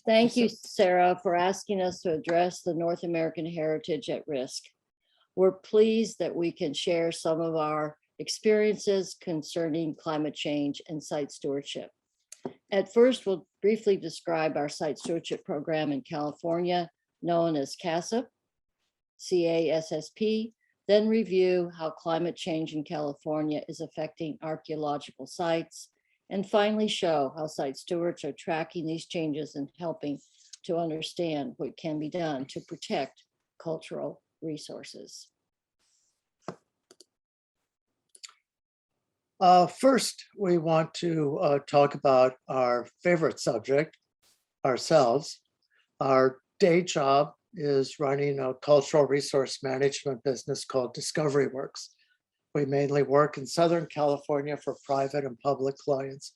Thank you, Sarah, for asking us to address the North American heritage at risk. We're pleased that we can share some of our experiences concerning climate change and site stewardship. At first, we'll briefly describe our site stewardship program in California, known as CASSP, CASSP, then review how climate change in California is affecting archaeological sites, and finally show how site stewards are tracking these changes and helping to understand what can be done to protect cultural resources. First, we want to talk about our favorite subject, ourselves. Our day job is running a cultural resource management business called Discovery Works. We mainly work in Southern California for private and public clients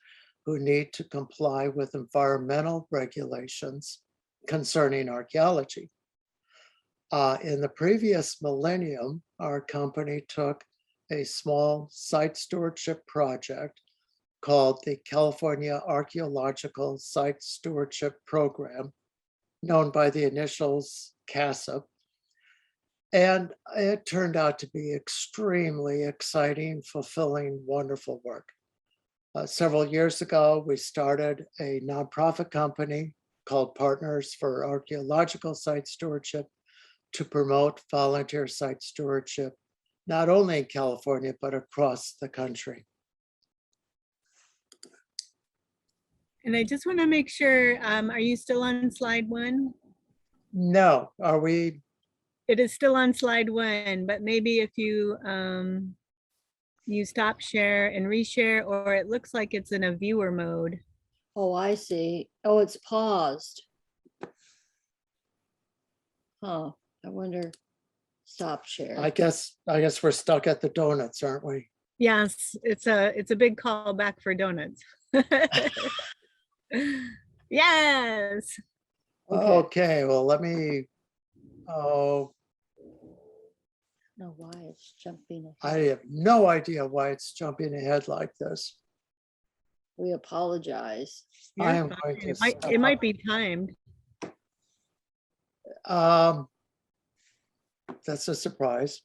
who need to comply with environmental regulations concerning archaeology. In the previous millennium, our company took a small site stewardship project called the California Archaeological Site Stewardship Program, known by the initials CASSP. And it turned out to be extremely exciting, fulfilling, wonderful work. Several years ago, we started a nonprofit company called Partners for Archaeological Site Stewardship to promote volunteer site stewardship, not only in California, but across the country. And I just want to make sure, are you still on slide 1? No, are we? It is still on slide 1, but maybe if you you stop share and reshare, or it looks like it's in a viewer mode. Oh, I see. Oh, it's paused. Huh, I wonder, stop share. I guess we're stuck at the donuts, aren't we? Yes, it's a big call back for donuts. Yes. Okay, well, let me, oh, No, why it's jumping I ahead. have no idea why it's jumping ahead like this. We apologize. I You're am fine. going to It might be timed. That's a surprise.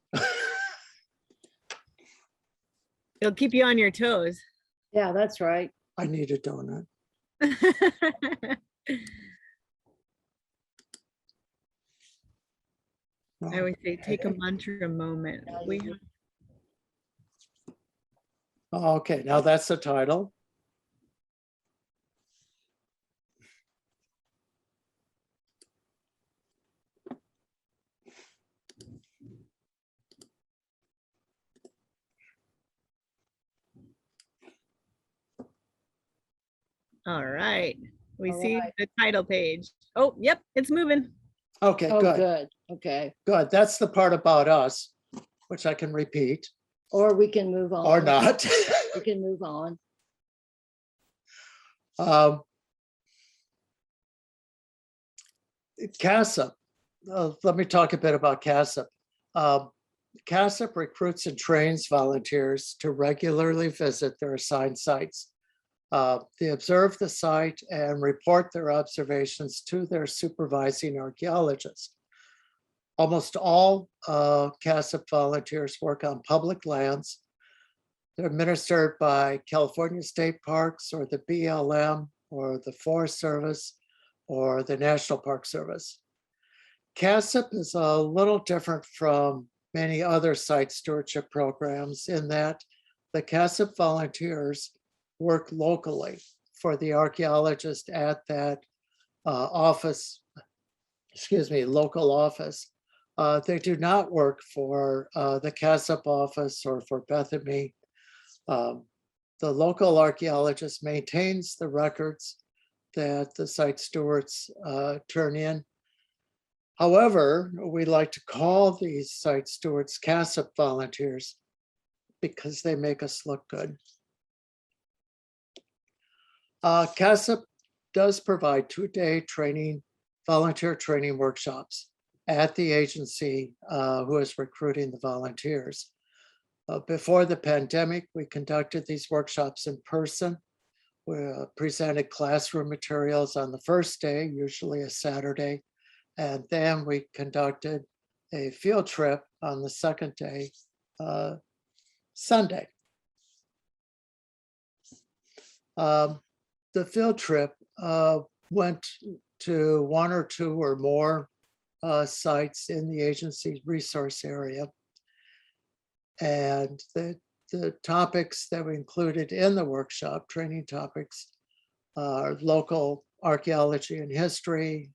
It'll keep you on your toes. Yeah, that's right. I need a donut. I always say take a mantra moment. Okay, now that's the title. All right. We All see right. the title page. Oh, yep, it's moving. Okay, Oh, good, good. Okay. good. That's the part about us, which I can repeat Or we can move on. or not. We can move on. CASSP, let me talk a bit about CASSP. CASSP recruits and trains volunteers to regularly visit their assigned sites. They observe the site and report their observations to their supervising archaeologist. Almost all CASSP volunteers work on public lands. They're administered by California State Parks or the BLM or the Forest Service or the National Park Service. CASSP is a little different from many other site stewardship programs in that the CASSP volunteers work locally for the archaeologist at that office, local office. They do not work for the CASSP office or for Beth and me. The local archaeologist maintains the records that the site stewards turn in. However, we like to call these site stewards CASSP volunteers because they make us look good. CASSP does provide 2-day training, volunteer training workshops at the agency who is recruiting the volunteers. Before the pandemic, we conducted these workshops in person. We presented classroom materials on the first day, usually a Saturday, and then we conducted a field trip on the second day, Sunday. The field trip went to one or two or more sites in the agency's resource area. And the topics that we included in the workshop, training topics, are local archaeology and history,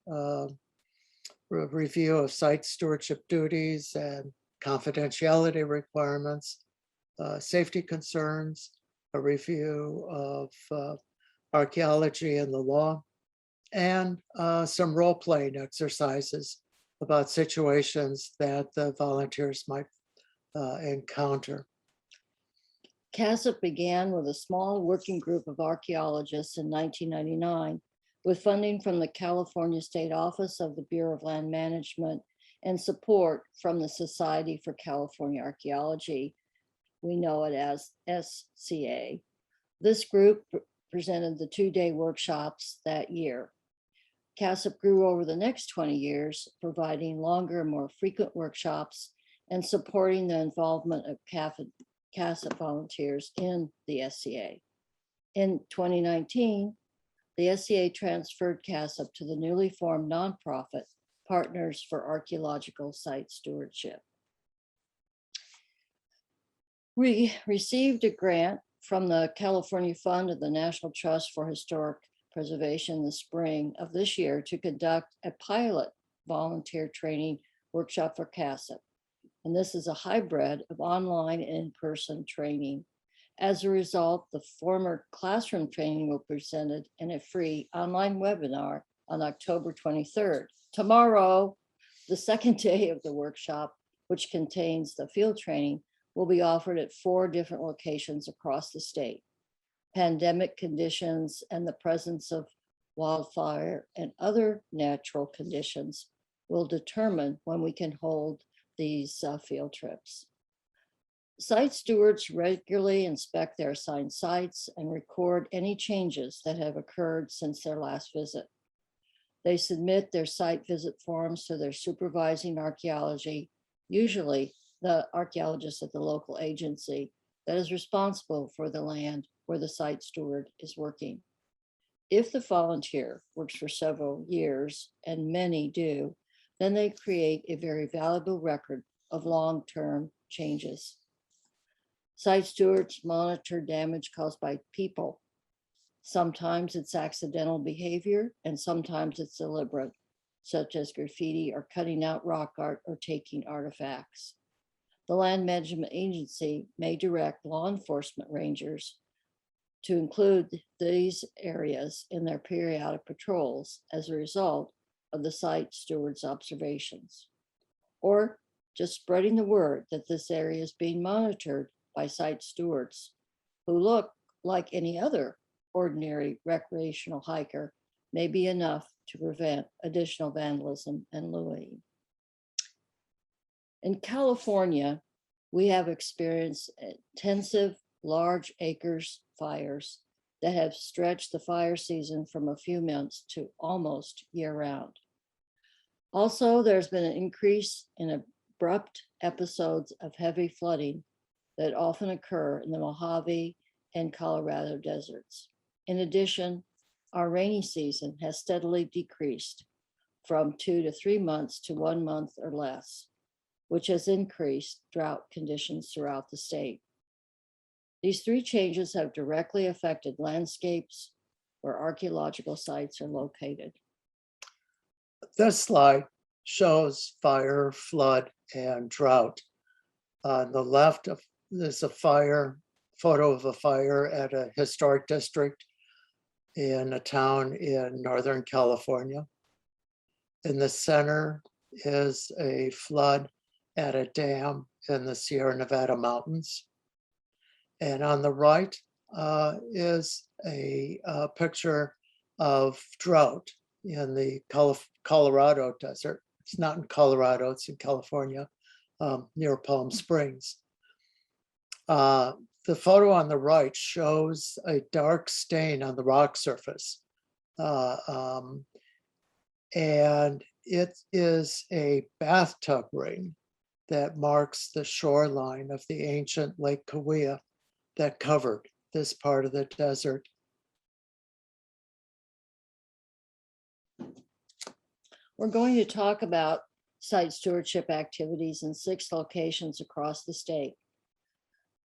review of site stewardship duties and confidentiality requirements, safety concerns, a review of archaeology and the law, and some role-playing exercises about situations that the volunteers might encounter. CASIP began with a small working group of archaeologists in 1999 with funding from the California State Office of the Bureau of Land Management and support from the Society for California Archaeology. We know it as SCA. This group presented the two-day workshops that year. CASIP grew over the next 20 years, providing longer, more frequent workshops and supporting the involvement of CASIP volunteers in the SCA. In 2019, the SCA transferred CASIP to the newly formed nonprofit Partners for Archaeological Site Stewardship. We received a grant from the California Fund of the National Trust for Historic Preservation in the spring of this year to conduct a pilot volunteer training workshop for CASIP. And this is a hybrid of online and in-person training. As a result, the former classroom training will be presented in a free online webinar on October 23rd. Tomorrow, the second day of the workshop, which contains the field training, will be offered at 4 different locations across the state. Pandemic conditions and the presence of wildfire and other natural conditions will determine when we can hold these field trips. Site stewards regularly inspect their assigned sites and record any changes that have occurred since their last visit. They submit their site visit forms to their supervising archaeology, usually the archaeologist at the local agency that is responsible for the land where the site steward is working. If the volunteer works for several years, and many do, then they create a very valuable record of long-term changes. Site stewards monitor damage caused by people. Sometimes it's accidental behavior and sometimes it's deliberate, such as graffiti or cutting out rock art or taking artifacts. The Land Management Agency may direct law enforcement rangers to include these areas in their periodic patrols as a result of the site steward's observations, or just spreading the word that this area is being monitored by site stewards who look like any other ordinary recreational hiker may be enough to prevent additional vandalism and looting. In California, we have experienced intensive large acres fires that have stretched the fire season from a few months to almost year-round. Also, there's been an increase in abrupt episodes of heavy flooding that often occur in the Mojave and Colorado deserts. In addition, our rainy season has steadily decreased from 2 to 3 months to 1 month or less, which has increased drought conditions throughout the state. These 3 changes have directly affected landscapes where archaeological sites are located. This slide shows fire, flood, and drought. On the left, there's a photo of a fire at a historic district in a town in Northern California. In the center is a flood at a dam in the Sierra Nevada mountains. And on the right is a picture of drought in the Colorado desert. It's not in Colorado, it's in California, near Palm Springs. The photo on the right shows a dark stain on the rock surface. And it is a bathtub ring that marks the shoreline of the ancient Lake Kawia that covered this part of the desert. We're going to talk about site stewardship activities in 6 locations across the state.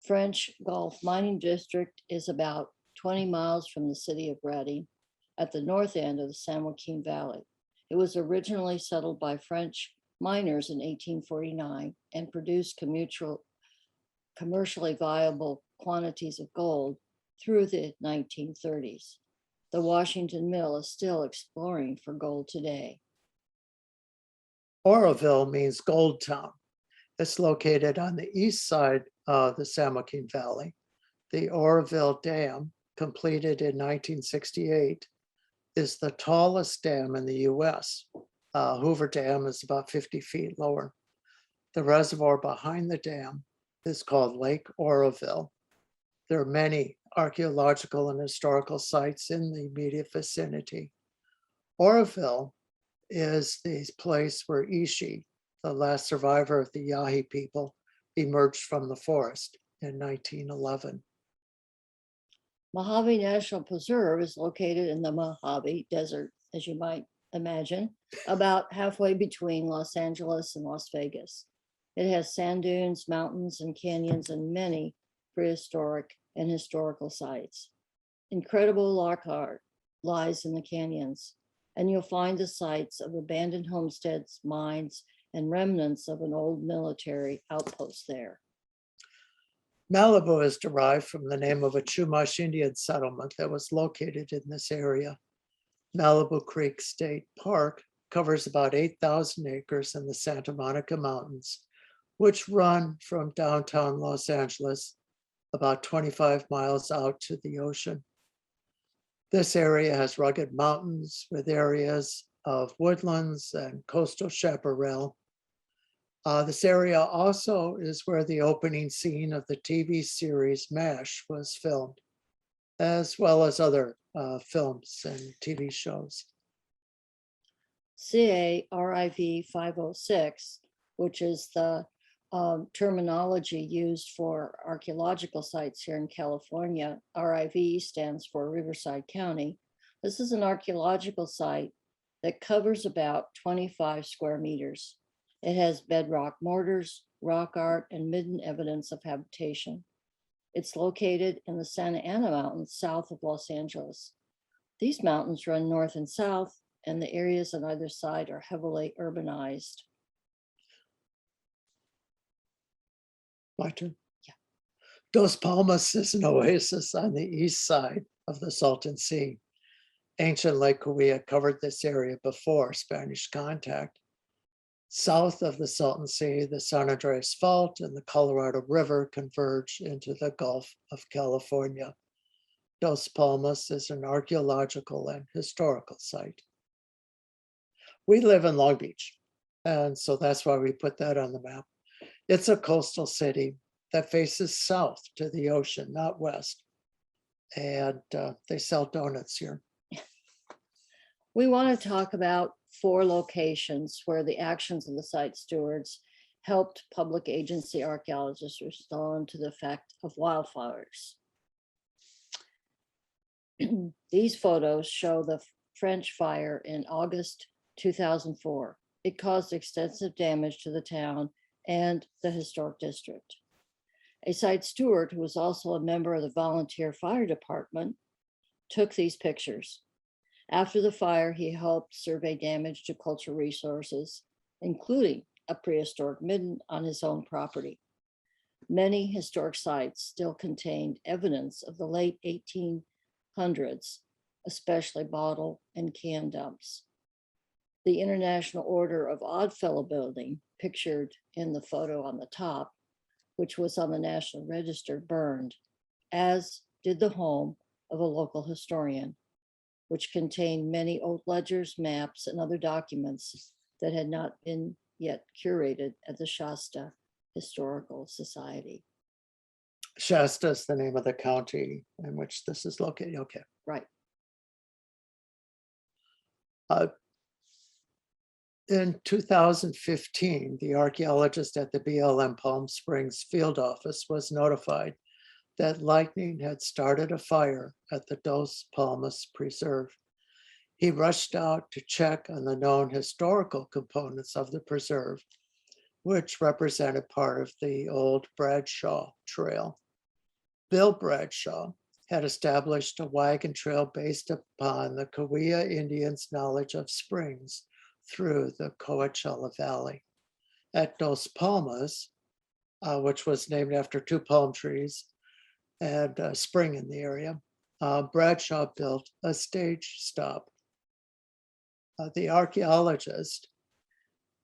French Gulf Mining District is about 20 miles from the city of Reading at the north end of the San Joaquin Valley. It was originally settled by French miners in 1849 and produced commercially viable quantities of gold through the 1930s. The Washington Mill is still exploring for gold today. Oroville means Gold Town. It's located on the east side of the San Joaquin Valley. The Oroville Dam, completed in 1968, is the tallest dam in the US. Hoover Dam is about 50 feet lower. The reservoir behind the dam is called Lake Oroville. There are many archaeological and historical sites in the immediate vicinity. Oroville is the place where Ishi, the last survivor of the Yahi people, emerged from the forest in 1911. Mojave National Preserve is located in the Mojave Desert, as you might imagine, about halfway between Los Angeles and Las Vegas. It has sand dunes, mountains, and canyons, and many prehistoric and historical sites. Incredible rock art lies in the canyons, and you'll find the sites of abandoned homesteads, mines, and remnants of an old military outpost there. Malibu is derived from the name of a Chumash Indian settlement that was located in this area. Malibu Creek State Park covers about 8,000 acres in the Santa Monica Mountains, which run from downtown Los Angeles about 25 miles out to the ocean. This area has rugged mountains with areas of woodlands and coastal chaparral. This area also is where the opening scene of the TV series MASH was filmed, as well as other films and TV shows. CARIV 506, which is the terminology used for archaeological sites here in California. RIV stands for Riverside County. This is an archaeological site that covers about 25 square meters. It has bedrock mortars, rock art, and midden evidence of habitation. It's located in the Santa Ana Mountains, south of Los Angeles. These mountains run north and south, and the areas on either side are heavily urbanized. My turn. Yeah. Dos Palmas is an oasis on the east side of the Salton Sea. Ancient Lake Kawia covered this area before Spanish contact. South of the Salton Sea, the San Andreas Fault and the Colorado River converge into the Gulf of California. Dos Palmas is an archaeological and historical site. We live in Long Beach, and so that's why we put that on the map. It's a coastal city that faces south to the ocean, not west. And they sell donuts here. We want to talk about 4 locations where the actions of the site stewards helped public agency archaeologists respond to the effect of wildfires. These photos show the French fire in August 2004. It caused extensive damage to the town and the historic district. A site steward, who was also a member of the volunteer fire department, took these pictures. After the fire, he helped survey damage to cultural resources, including a prehistoric midden on his own property. Many historic sites still contained evidence of the late 1800s, especially bottle and can dumps. The International Order of Oddfellow building, pictured in the photo on the top, which was on the National Register, burned, as did the home of a local historian, which contained many old ledgers, maps, and other documents that had not been yet curated at the Shasta Historical Society. Shasta is the name of the county in which this is located. Okay. Right. In 2015, the archaeologist at the BLM Palm Springs field office was notified that lightning had started a fire at the Dos Palmas Preserve. He rushed out to check on the known historical components of the preserve, which represented part of the old Bradshaw Trail. Bill Bradshaw had established a wagon trail based upon the Cahuilla Indians' knowledge of springs through the Coachella Valley. At Dos Palmas, which was named after two palm trees and a spring in the area, Bradshaw built a stage stop. The archaeologist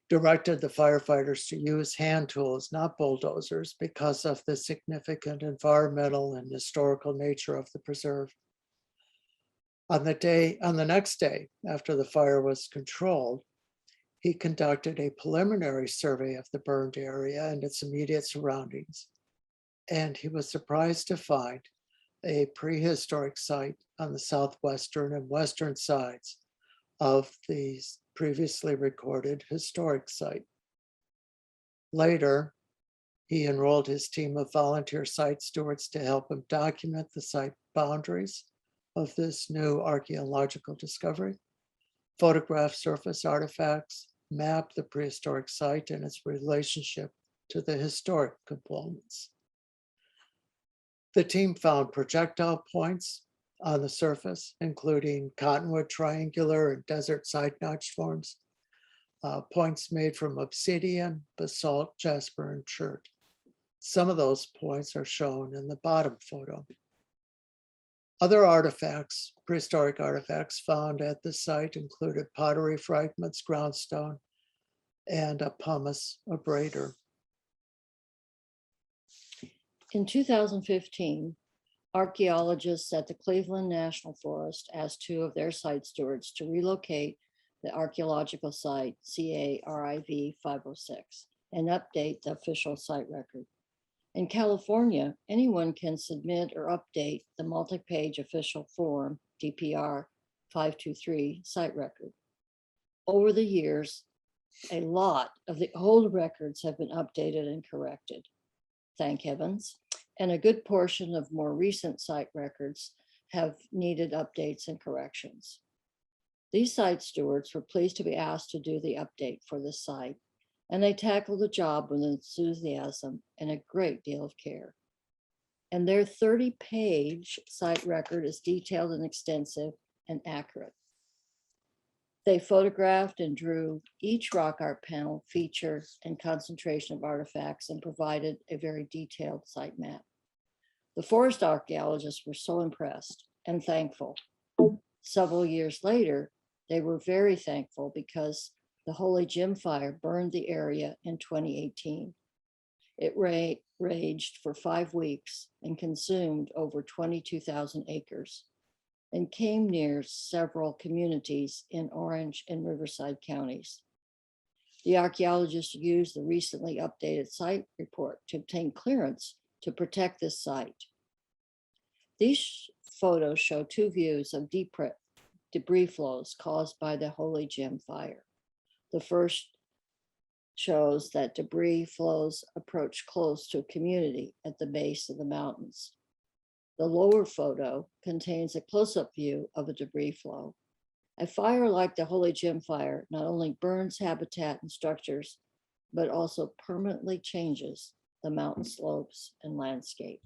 directed the firefighters to use hand tools, not bulldozers, because of the significant environmental and historical nature of the preserve. On the next day, after the fire was controlled, he conducted a preliminary survey of the burned area and its immediate surroundings. And he was surprised to find a prehistoric site on the southwestern and western sides of the previously recorded historic site. Later, he enrolled his team of volunteer site stewards to help him document the site boundaries of this new archaeological discovery, photograph surface artifacts, map the prehistoric site and its relationship to the historic components. The team found projectile points on the surface, including cottonwood triangular and desert side notch forms, points made from obsidian, basalt, jasper, and chert. Some of those points are shown in the bottom photo. Other artifacts, prehistoric artifacts found at the site included pottery fragments, groundstone, and a pumice abrader. In 2015, archaeologists at the Cleveland National Forest asked two of their site stewards to relocate the archaeological site CARIV 506 and update the official site record. In California, anyone can submit or update the multi-page official form DPR 523 site record. Over the years, a lot of the old records have been updated and corrected, thank heavens, and a good portion of more recent site records have needed updates and corrections. These site stewards were pleased to be asked to do the update for the site, and they tackled the job with enthusiasm and a great deal of care. And their 30-page site record is detailed and extensive and accurate. They photographed and drew each rock art panel, feature, and concentration of artifacts and provided a very detailed site map. The forest archaeologists were so impressed and thankful. Several years later, they were very thankful because the Holy Gym Fire burned the area in 2018. It raged for 5 weeks and consumed over 22,000 acres and came near several communities in Orange and Riverside counties. The archaeologists used the recently updated site report to obtain clearance to protect this site. These photos show two views of debris flows caused by the Holy Gym Fire. The first shows that debris flows approach close to a community at the base of the mountains. The lower photo contains a close-up view of a debris flow. A fire like the Holy Gym Fire not only burns habitat and structures, but also permanently changes the mountain slopes and landscape.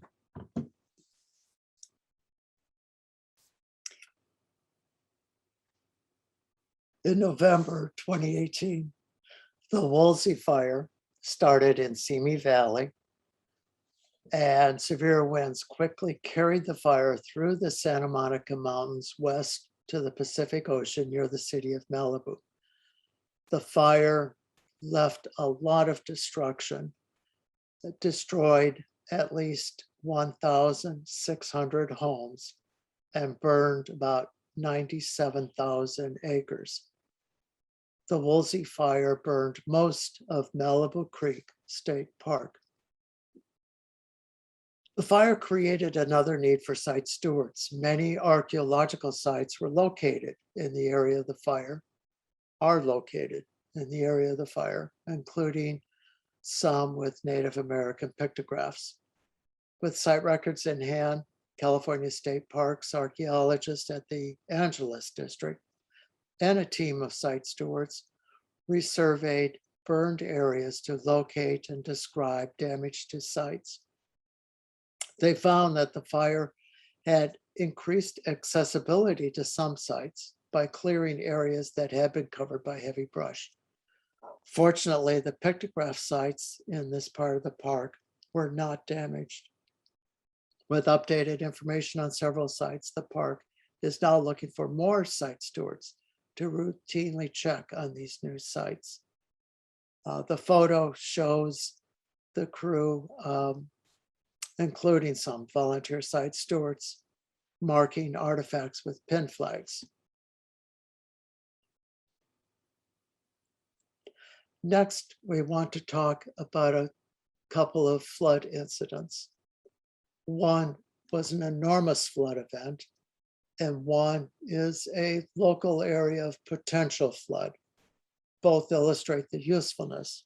In November 2018, the Woolsey Fire started in Simi Valley, and severe winds quickly carried the fire through the Santa Monica Mountains west to the Pacific Ocean near the city of Malibu. The fire left a lot of destruction. It destroyed at least 1,600 homes and burned about 97,000 acres. The Woolsey Fire burned most of Malibu Creek State Park. The fire created another need for site stewards. Many archaeological sites were located in the area of the fire, are located in the area of the fire, including some with Native American pictographs. With site records in hand, California State Parks archaeologists at the Angeles District and a team of site stewards resurveyed burned areas to locate and describe damage to sites. They found that the fire had increased accessibility to some sites by clearing areas that had been covered by heavy brush. Fortunately, the pictograph sites in this part of the park were not damaged. With updated information on several sites, the park is now looking for more site stewards to routinely check on these new sites. The photo shows the crew, including some volunteer site stewards, marking artifacts with pin flags. Next, we want to talk about a couple of flood incidents. One was an enormous flood event, and one is a local area of potential flood. Both illustrate the usefulness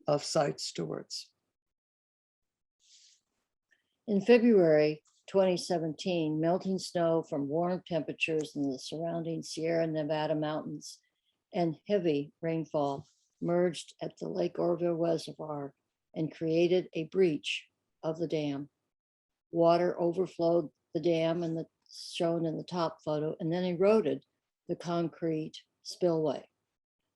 of site stewards. In February 2017, melting snow from warm temperatures in the surrounding Sierra Nevada mountains and heavy rainfall merged at the Lake Oroville Reservoir and created a breach of the dam. Water overflowed the dam and shown in the top photo, and then eroded the concrete spillway.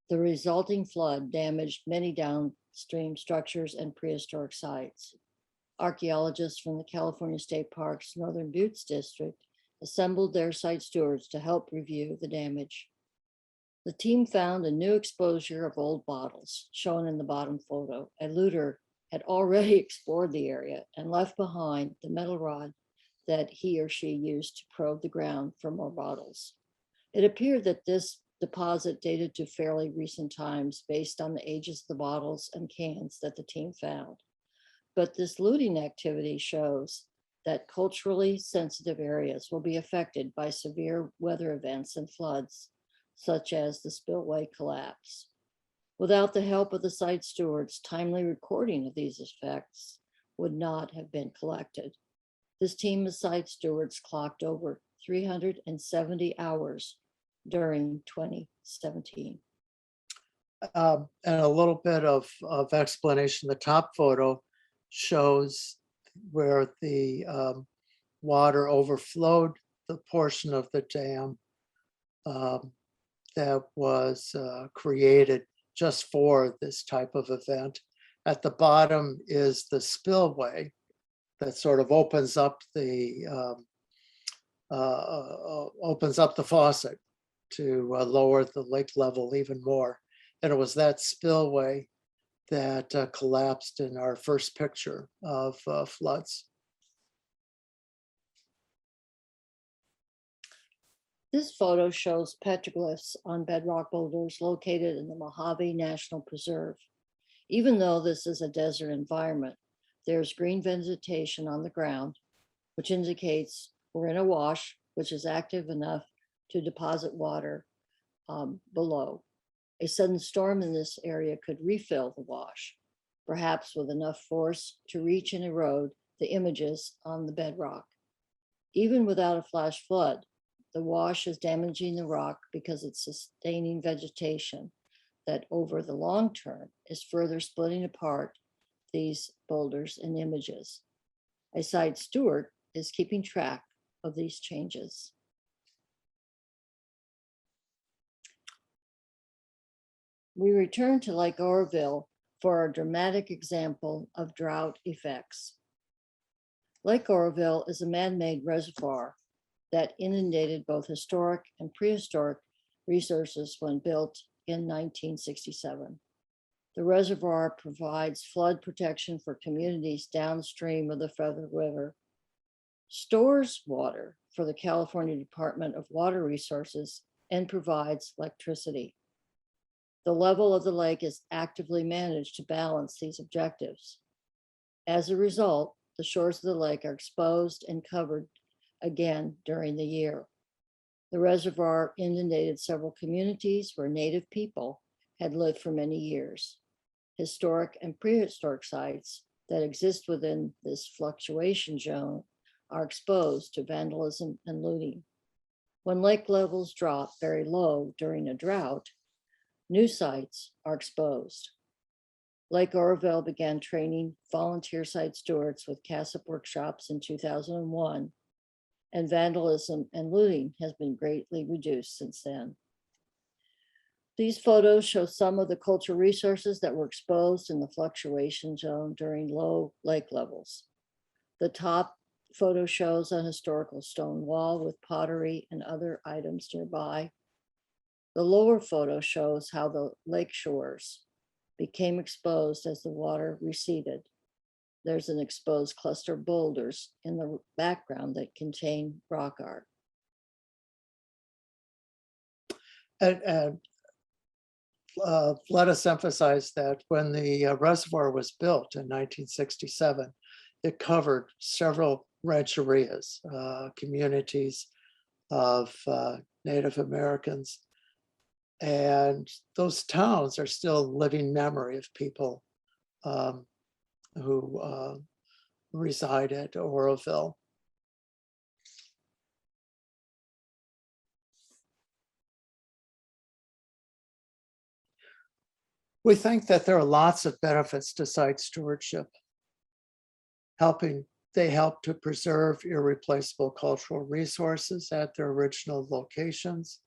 The resulting flood damaged many downstream structures and prehistoric sites. Archaeologists from the California State Parks Northern Buttes District assembled their site stewards to help review the damage. The team found a new exposure of old bottles, shown in the bottom photo. A looter had already explored the area and left behind the metal rod that he or she used to probe the ground for more bottles. It appeared that this deposit dated to fairly recent times based on the ages of the bottles and cans that the team found. But this looting activity shows that culturally sensitive areas will be affected by severe weather events and floods, such as the spillway collapse. Without the help of the site stewards, timely recording of these effects would not have been collected. This team of site stewards clocked over 370 hours during 2017. And a little bit of explanation. The top photo shows where the water overflowed the portion of the dam that was created just for this type of event. At the bottom is the spillway that sort of opens up the faucet to lower the lake level even more. And it was that spillway that collapsed in our first picture of floods. This photo shows petroglyphs on bedrock boulders located in the Mojave National Preserve. Even though this is a desert environment, there's green vegetation on the ground, which indicates we're in a wash, which is active enough to deposit water below. A sudden storm in this area could refill the wash, perhaps with enough force to reach and erode the images on the bedrock. Even without a flash flood, the wash is damaging the rock because it's sustaining vegetation that over the long term is further splitting apart these boulders and images. A site steward is keeping track of these changes. We return to Lake Oroville for a dramatic example of drought effects. Lake Oroville is a man-made reservoir that inundated both historic and prehistoric resources when built in 1967. The reservoir provides flood protection for communities downstream of the Feather River, stores water for the California Department of Water Resources, and provides electricity. The level of the lake is actively managed to balance these objectives. As a result, the shores of the lake are exposed and covered again during the year. The reservoir inundated several communities where native people had lived for many years. Historic and prehistoric sites that exist within this fluctuation zone are exposed to vandalism and looting. When lake levels drop very low during a drought, new sites are exposed. Lake Oroville began training volunteer site stewards with CASIP workshops in 2001, and vandalism and looting has been greatly reduced since then. These photos show some of the cultural resources that were exposed in the fluctuation zone during low lake levels. The top photo shows a historical stone wall with pottery and other items nearby. The lower photo shows how the lake shores became exposed as the water receded. There's an exposed cluster of boulders in the background that contain rock art. And let us emphasize that when the reservoir was built in 1967, it covered several rancherias, communities of Native Americans. And those towns are still a living memory of people who reside at Oroville. We think that there are lots of benefits to site stewardship. They help to preserve irreplaceable cultural resources at their original locations.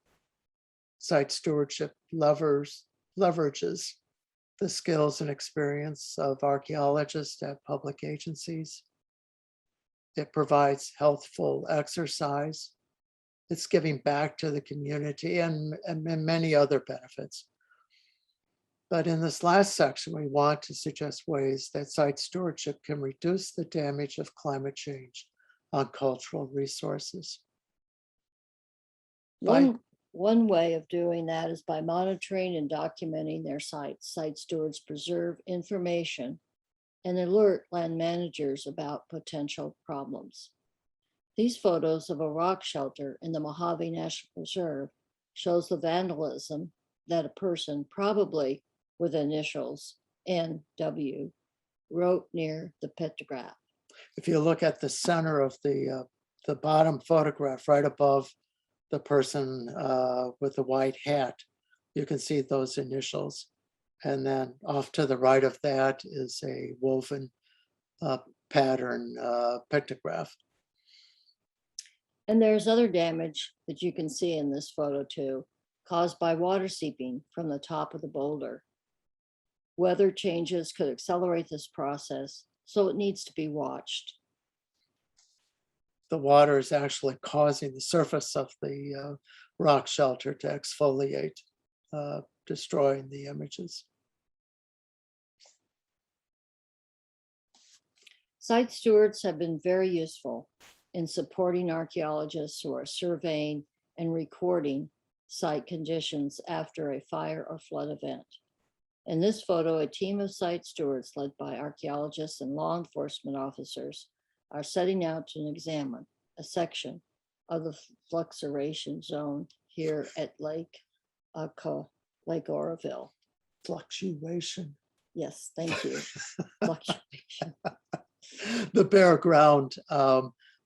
Site stewardship leverages the skills and experience of archaeologists at public agencies. It provides healthful exercise. It's giving back to the community and many other benefits. But in this last section, we want to suggest ways that site stewardship can reduce the damage of climate change on cultural resources. One way of doing that is by monitoring and documenting their sites. Site stewards preserve information and alert land managers about potential problems. These photos of a rock shelter in the Mojave National Preserve shows the vandalism that a person, probably with initials NW, wrote near the pictograph. If you look at the center of the bottom photograph, right above the person with the white hat, you can see those initials. And then off to the right of that is a woven pattern pictograph. And there's other damage that you can see in this photo too, caused by water seeping from the top of the boulder. Weather changes could accelerate this process, so it needs to be watched. The water is actually causing the surface of the rock shelter to exfoliate, destroying the images. Site stewards have been very useful in supporting archaeologists who are surveying and recording site conditions after a fire or flood event. In this photo, a team of site stewards led by archaeologists and law enforcement officers are setting out to examine a section of the fluctuation zone here at Lake Oroville. Fluctuation. Yes, thank you. Fluctuation. The bare ground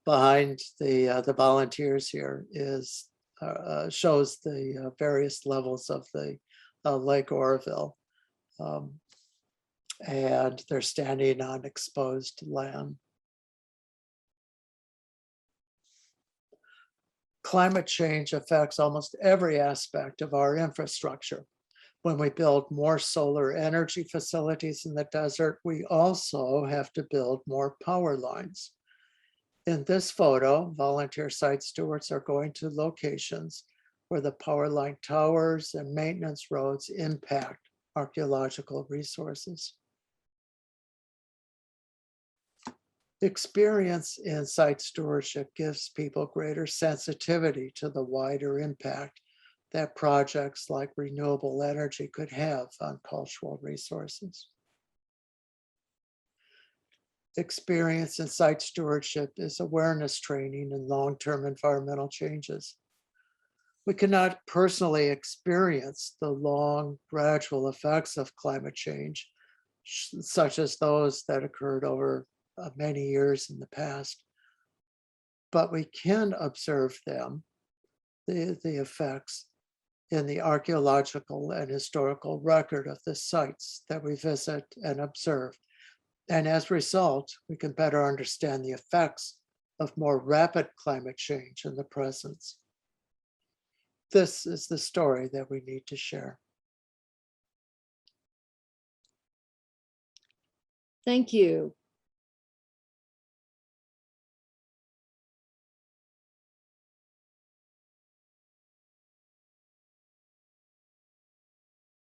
behind the volunteers here is shows the various levels of the Lake Oroville. And they're standing on exposed land. Climate change affects almost every aspect of our infrastructure. When we build more solar energy facilities in the desert, we also have to build more power lines. In this photo, volunteer site stewards are going to locations where the power line towers and maintenance roads impact archaeological resources. Experience in site stewardship gives people greater sensitivity to the wider impact that projects like renewable energy could have on cultural resources. experience in site stewardship is awareness training and long-term environmental changes. We cannot personally experience the long, gradual effects of climate change, such as those that occurred over many years in the past. But we can observe them, the effects, in the archaeological and historical record of the sites that we visit and observe. And as a result, we can better understand the effects of more rapid climate change in the present. This is the story that we need to share. Thank you.